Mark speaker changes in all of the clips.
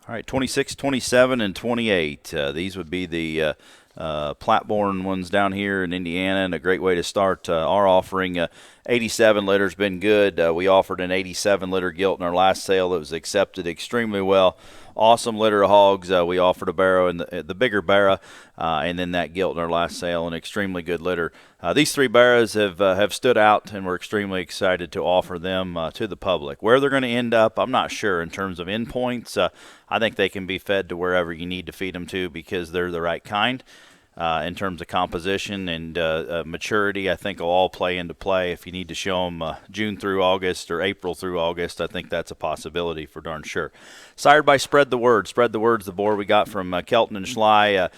Speaker 1: All right, 26, 27, and 28. These would be the Platt-born ones down here in Indiana, and a great way to start our offering. 87 litter's been good. We offered an 87 liter gilt in our last sale that was accepted extremely well. Awesome litter of hogs. We offered a barrow and the bigger barrow, and then that gilt in our last sale, an extremely good litter. These three barrows have stood out, and we're extremely excited to offer them to the public. Where they're going to end up, I'm not sure in terms of endpoints. I think they can be fed to wherever you need to feed them to because they're the right kind. In terms of composition and maturity, I think will all play into play. If you need to show them June through August or April through August, I think that's a possibility for darn sure. Sired by Spread the Word. Spread the Word's the boar we got from Kelton and Schley.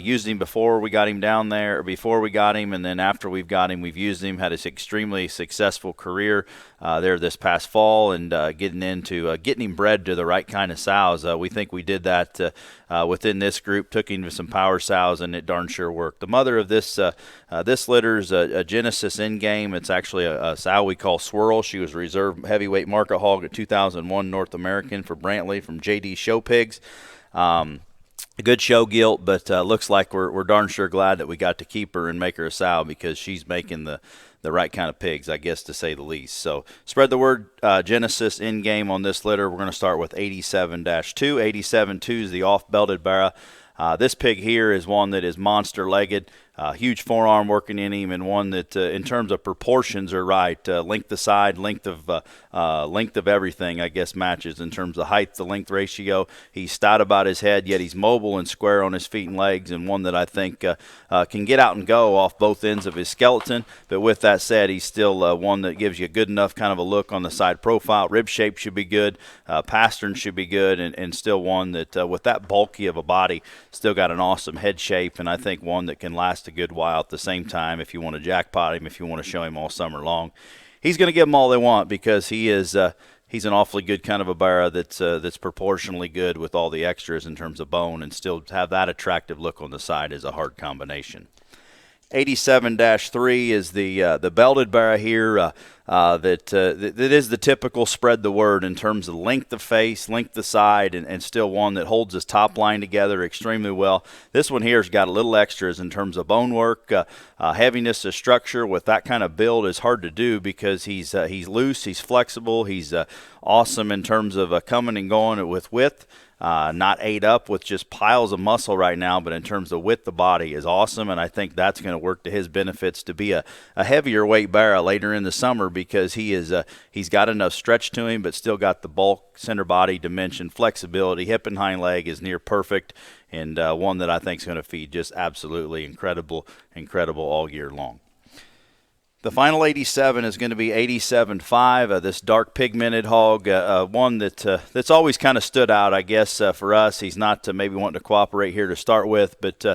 Speaker 1: Used him before we got him down there, or before we got him, and then after we've got him, we've used him. Had an extremely successful career there this past fall, and getting him bred to the right kind of sows. We think we did that within this group. Took him to some power sows, and it darn sure worked. The mother of this litter's a Genesis in-game. It's actually a sow we call Swirl. She was a reserve heavyweight market hog at 2001 North American for Brantley from JD Show Pigs. A good show gilt, but looks like we're darn sure glad that we got to keep her and make her a sow because she's making the right kind of pigs, I guess, to say the least. So spread the word. Genesis in-game on this litter. We're going to start with 87-2. 87-2 is the off-belted barra. This pig here is one that is monster-legged, huge forearm working in him, and one that, in terms of proportions, are right. Length of side, length of everything, I guess, matches in terms of height to length ratio. He's stout about his head, yet he's mobile and square on his feet and legs, and one that I think can get out and go off both ends of his skeleton. But with that said, he's still one that gives you a good enough kind of a look on the side profile. Rib shape should be good. Pastern should be good, and still one that, with that bulky of a body, still got an awesome head shape, and I think one that can last a good while at the same time if you want to jackpot him, if you want to show him all summer long. He's going to give them all they want because he's an awfully good kind of a barra that's proportionally good with all the extras in terms of bone, and still have that attractive look on the side is a hard combination. 87-3 is the belted barra here that is the typical spread the word in terms of length of face, length of side, and still one that holds his top line together extremely well. This one here has got a little extras in terms of bone work, heaviness of structure. With that kind of build is hard to do because he's loose, he's flexible, he's awesome in terms of coming and going with width. Not ate up with just piles of muscle right now, but in terms of width, the body is awesome, and I think that's going to work to his benefits to be a heavier weight barra later in the summer because he's got enough stretch to him, but still got the bulk, center body dimension, flexibility. Hip and hind leg is near perfect, and one that I think is going to feed just absolutely incredible all year long. The final 87 is going to be 87-5, this dark pigmented hog, one that's always kind of stood out, I guess, for us. He's not maybe wanting to cooperate here to start with, but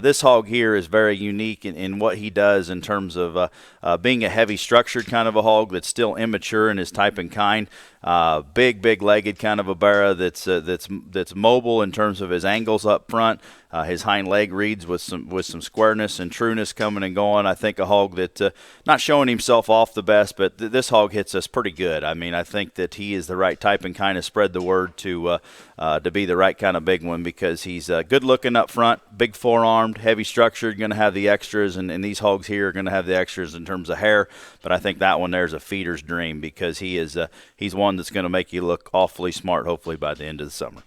Speaker 1: this hog here is very unique in what he does in terms of being a heavy structured kind of a hog that's still immature in his type and kind. Big legged kind of a barra that's mobile in terms of his angles up front. His hind leg reads with some squareness and trueness coming and going. I think a hog that not showing himself off the best, but this hog hits us pretty good. I mean, I think that he is the right type and kind of spread the word to be the right kind of big one because he's good looking up front, big forearmed, heavy structured, going to have the extras, and these hogs here are going to have the extras in terms of hair. But I think that one there's a feeder's dream because he's one that's going to make you look awfully smart hopefully by the end of the summer.